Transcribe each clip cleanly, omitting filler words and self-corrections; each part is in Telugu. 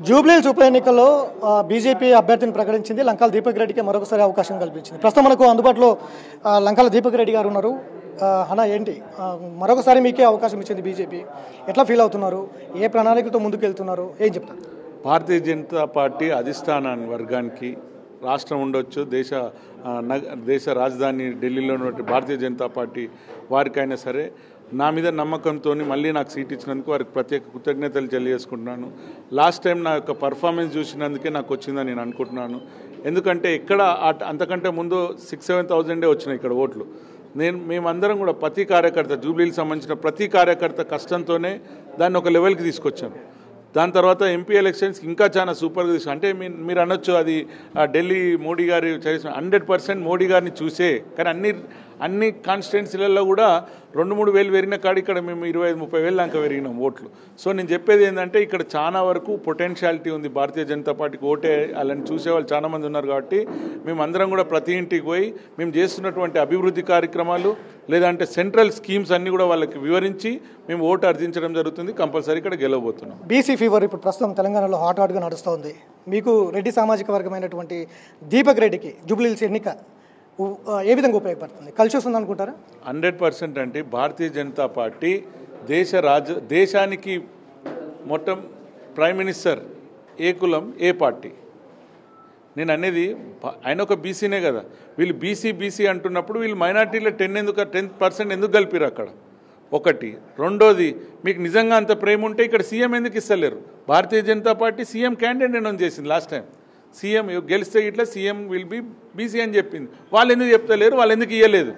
జూబ్లీహిల్స్ ఉప ఎన్నికల్లో బీజేపీ అభ్యర్థిని ప్రకటించింది. లంకాల దీపక్ రెడ్డికి మరొకసారి అవకాశం కల్పించింది. ప్రస్తుతం మనకు అందుబాటులో లంకాల దీపక్ రెడ్డి గారు ఉన్నారు. అలా ఏంటి మరొకసారి మీకే అవకాశం ఇచ్చింది బీజేపీ, ఎట్లా ఫీల్ అవుతున్నారు, ఏ ప్రణాళికలతో ముందుకు వెళ్తున్నారు, ఏం చెప్తారు? భారతీయ జనతా పార్టీ అధిష్టాన వర్గానికి రాష్ట్రం ఉండొచ్చు, దేశ రాజధాని ఢిల్లీలో ఉన్న భారతీయ జనతా పార్టీ వారికైనా సరే నా మీద నమ్మకంతో మళ్ళీ నాకు సీట్ ఇచ్చినందుకు వారికి ప్రత్యేక కృతజ్ఞతలు తెలియజేసుకుంటున్నాను. లాస్ట్ టైం నా యొక్క పర్ఫార్మెన్స్ చూసినందుకే నాకు వచ్చిందని నేను అనుకుంటున్నాను. ఎందుకంటే ఇక్కడ అంతకంటే ముందు 6-7,000 వచ్చినాయి ఇక్కడ ఓట్లు. మేమందరం కూడా ప్రతి కార్యకర్త, జూబ్లీహిల్స్ సంబంధించిన ప్రతి కార్యకర్త కష్టంతోనే దాన్ని ఒక లెవెల్కి తీసుకొచ్చాను. దాని తర్వాత ఎంపీ ఎలక్షన్స్ ఇంకా చాలా సూపర్గా తీసుకు, అంటే మీరు అనొచ్చు అది ఢిల్లీ మోడీ గారి 100% మోడీ గారిని చూసే, కానీ అన్ని కాన్స్టిట్యున్సీలలో కూడా 2-3 వేలు పెరిగిన కాడ ఇక్కడ మేము 25-30 వేలు దాకా పెరిగినాం ఓట్లు. సో నేను చెప్పేది ఏంటంటే ఇక్కడ చాలా వరకు పొటెన్షియాలిటీ ఉంది. భారతీయ జనతా పార్టీకి ఓటే వాళ్ళని చూసేవాళ్ళు చాలామంది ఉన్నారు. కాబట్టి మేమందరం కూడా ప్రతి ఇంటికి పోయి మేము చేస్తున్నటువంటి అభివృద్ధి కార్యక్రమాలు లేదంటే సెంట్రల్ స్కీమ్స్ అన్నీ కూడా వాళ్ళకి వివరించి మేము ఓటు అర్థించడం జరుగుతుంది. కంపల్సరీ ఇక్కడ గెలవబోతున్నాం. బీసీ ఫీవర్ ఇప్పుడు ప్రస్తుతం తెలంగాణలో హాట్గా నడుస్తుంది. మీకు రెడ్డి సామాజిక వర్గమైనటువంటి దీపక్ రెడ్డికి జూబ్లీహిల్స్ ఎన్నిక ఏ విధంగా ఉపయోగపడుతుంది? కలిసి వస్తుంది అనుకుంటారా? 100% అంటే భారతీయ జనతా పార్టీ దేశానికి మొత్తం ప్రైమ్ మినిస్టర్ ఏ కులం ఏ పార్టీ. నేను అనేది ఆయన ఒక బీసీనే కదా. వీళ్ళు బీసీ అంటున్నప్పుడు వీళ్ళు మైనార్టీలో 10% ఎందుకు కలిపిరు అక్కడ? ఒకటి. రెండోది, మీకు నిజంగా అంత ప్రేమ ఉంటే ఇక్కడ సీఎం ఎందుకు ఇస్తలేరు? Bharatiya Janata Party CM candidate announce చేసింది లాస్ట్ టైం. సీఎం గెలిస్తే ఇట్లా సీఎం విల్ బి బీసీ అని చెప్పింది. వాళ్ళు ఎందుకు చెప్తలేరు? వాళ్ళు ఎందుకు ఇవ్వలేదు?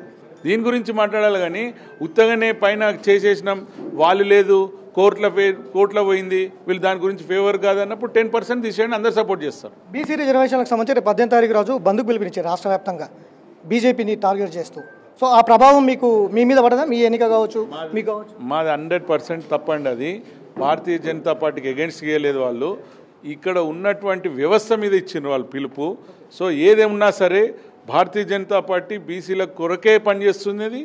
దీని గురించి మాట్లాడాలి. కానీ ఉత్తగానే పైన చేసేసినాం, వాళ్ళు లేదు కోర్టులో పోయింది, వీళ్ళు దాని గురించి ఫేవర్ కాదన్నప్పుడు 10% తీసేయండి, అందరు సపోర్ట్ చేస్తారు. బీసీ రిజర్వేషన్లకు సంబంధించి 18వ తారీఖు రోజు బంద్కు పిలుపునిచ్చారు రాష్ట్ర వ్యాప్తంగా బీజేపీని టార్గెట్ చేస్తూ. సో ఆ ప్రభావం మీ మీద పడదా? మీ ఎన్నిక కావచ్చు, మీకు కావచ్చు. మాది 100% తప్పండి. అది భారతీయ జనతా పార్టీకి అగెన్స్ట్ చేయలేదు. వాళ్ళు ఇక్కడ ఉన్నటువంటి వ్యవస్థ మీద ఇచ్చిన వాళ్ళు పిలుపు. సో ఏదేమున్నా సరే భారతీయ జనతా పార్టీ బీసీల కొరకే పనిచేస్తున్నది.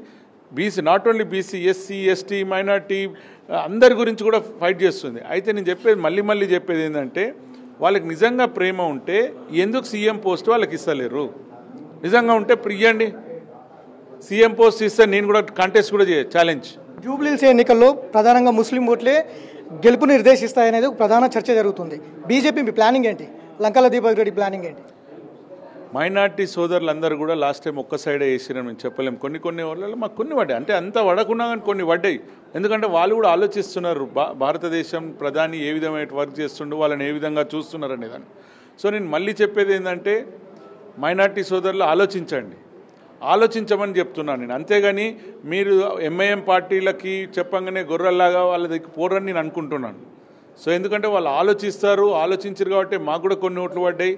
BC not only BC, SC ST minority అందరి గురించి కూడా ఫైట్ చేస్తుంది. అయితే నేను చెప్పేది మళ్ళీ చెప్పేది ఏంటంటే వాళ్ళకి నిజంగా ప్రేమ ఉంటే ఎందుకు సీఎం పోస్ట్ వాళ్ళకి ఇస్తలేరు? నిజంగా ఉంటే ఇవ్వండి, సీఎం పోస్ట్ ఇస్తే నేను కూడా కంటెస్ట్ కూడా ఛాలెంజ్. జూబ్లీహిల్స్ ఎన్నికల్లో ప్రధానంగా ముస్లిం ఓట్లే గెలుపు నిర్దేశిస్తాయనేది ఒక ప్రధాన చర్చ జరుగుతుంది. బీజేపీ మీ ప్లానింగ్ ఏంటి? లంకాల దీపక్ రెడ్డి ప్లానింగ్ ఏంటి? మైనార్టీ సోదరులందరూ కూడా లాస్ట్ టైం ఒక్క సైడే వేసిరని మేము చెప్పలేము. కొన్ని వాళ్ళలో మాకు కొన్ని పడ్డాయి, అంటే అంత పడకున్నా కానీ కొన్ని పడ్డాయి. ఎందుకంటే వాళ్ళు కూడా ఆలోచిస్తున్నారు భారతదేశం ప్రధాని ఏ విధమైన వర్క్ చేస్తుండో, వాళ్ళని ఏ విధంగా చూస్తున్నారు అనేదాన్ని. సో నేను మళ్ళీ చెప్పేది ఏంటంటే మైనార్టీ సోదరులు ఆలోచించమని చెప్తున్నాను నేను. అంతేగాని మీరు ఎంఐఎం పార్టీలకి చెప్పంగానే గొర్రెల్లాగా వాళ్ళ దగ్గర పోరని నేను అనుకుంటున్నాను. సో ఎందుకంటే వాళ్ళు ఆలోచించారు కాబట్టి మాకు కూడా కొన్ని ఓట్లు పడ్డాయి.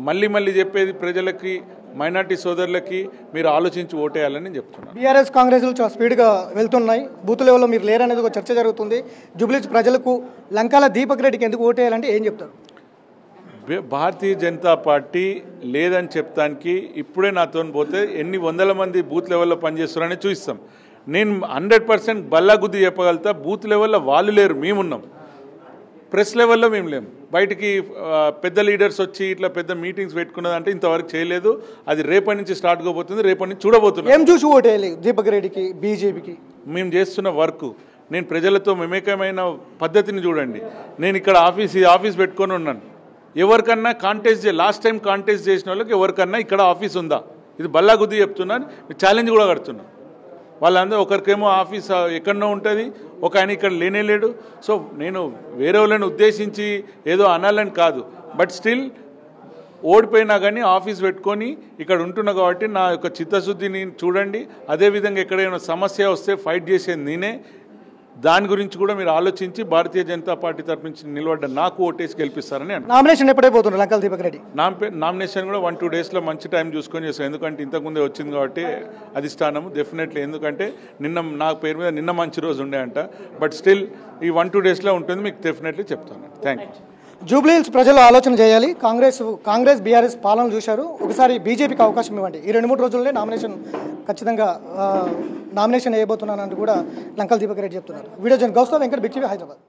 మళ్ళీ చెప్పేది ప్రజలకి, మైనార్టీ సోదరులకి మీరు ఆలోచించి ఓటేయాలని చెప్తున్నాను. బీఆర్ఎస్ కాంగ్రెస్లు చాలా స్పీడ్గా వెళ్తున్నాయి. బూత్ లెవెల్లో మీరు లేరనేది ఒక చర్చ జరుగుతుంది. జూబ్లీహిల్స్ ప్రజలకు లంకాల దీపక్ రెడ్డికి ఎందుకు ఓటేయాలంటే ఏం చెప్తారు? భారతీయ జనతా పార్టీ లేదని చెప్తానికి ఇప్పుడే నాతో పోతే ఎన్ని వందల మంది బూత్ లెవెల్లో పనిచేస్తున్నారని చూపిస్తాం. నేను 100% బల్లాగుద్ది చెప్పగలుగుతా. బూత్ లెవెల్లో వాళ్ళు లేరు, మేమున్నాం. ప్రెస్ లెవెల్లో మేము లేము. బయటికి పెద్ద లీడర్స్ వచ్చి ఇట్లా పెద్ద మీటింగ్స్ పెట్టుకున్నదంటే ఇంతవరకు చేయలేదు. అది రేపటి నుంచి స్టార్ట్ కాబోతుంది, రేపటి నుంచి చూడబోతున్నాం. ఏం చూసి ఓటేయాలి దీపక్ రెడ్డికి, బీజేపీకి? మేము చేస్తున్న వర్క్, నేను ప్రజలతో మమేకమైన పద్ధతిని చూడండి. నేను ఇక్కడ ఆఫీస్ పెట్టుకొని ఉన్నాను. ఎవరికన్నా లాస్ట్ టైం కాంటెస్ట్ చేసిన వాళ్ళకి ఎవరికన్నా ఇక్కడ ఆఫీస్ ఉందా? ఇది బల్లాగుద్ది చెప్తున్నాను, ఛాలెంజ్ కూడా కడుతున్నాను. వాళ్ళందరూ ఒకరికేమో ఆఫీస్ ఎక్కడనో ఉంటుంది, ఒక ఆయన ఇక్కడ లేనేలేడు. సో నేను వేరే వాళ్ళని ఉద్దేశించి ఏదో అనాలని కాదు, బట్ స్టిల్ ఓడిపోయినా కానీ ఆఫీస్ పెట్టుకొని ఇక్కడ ఉంటున్నా కాబట్టి నా యొక్క చిత్తశుద్ధిని చూడండి. అదేవిధంగా ఎక్కడైనా సమస్య వస్తే ఫైట్ చేసేది నేనే. దాని గురించి కూడా మీరు ఆలోచించి భారతీయ జనతా పార్టీ తరఫు నుంచి నిలబడ్డ నాకు ఓటేసి గెలిపిస్తారని అంటారు. నామినేషన్ ఎప్పుడైపోతున్నారు లంకాల దీపక్ రెడ్డి? నామినేషన్ కూడా 1-2 డేస్లో మంచి టైం చూసుకొని చేస్తాం. ఎందుకంటే ఇంతకుముందే వచ్చింది కాబట్టి అధిష్టానము డెఫినెట్లీ. ఎందుకంటే నా పేరు మీద నిన్న మంచి రోజు ఉండే అంట, బట్ స్టిల్ ఈ 1-2 డేస్లో ఉంటుంది, మీకు డెఫినెట్లీ చెప్తాను. Thank you. జూబ్లీహిల్స్ ప్రజలు ఆలోచన చేయాలి. కాంగ్రెస్ బీఆర్ఎస్ పాలన చూశారు, ఒకసారి బీజేపీకి అవకాశం ఇవ్వండి. ఈ 2-3 రోజుల్లోనే ఖచ్చితంగా నామినేషన్ వేయబోతున్నానంటూ కూడా లంకాల దీపక్ రెడ్డి చెప్తున్నారు. వీడియో జర్నలిస్ట్ గౌస్తవ్ వెంకట్, బిగ్ టీవీ, హైదరాబాద్.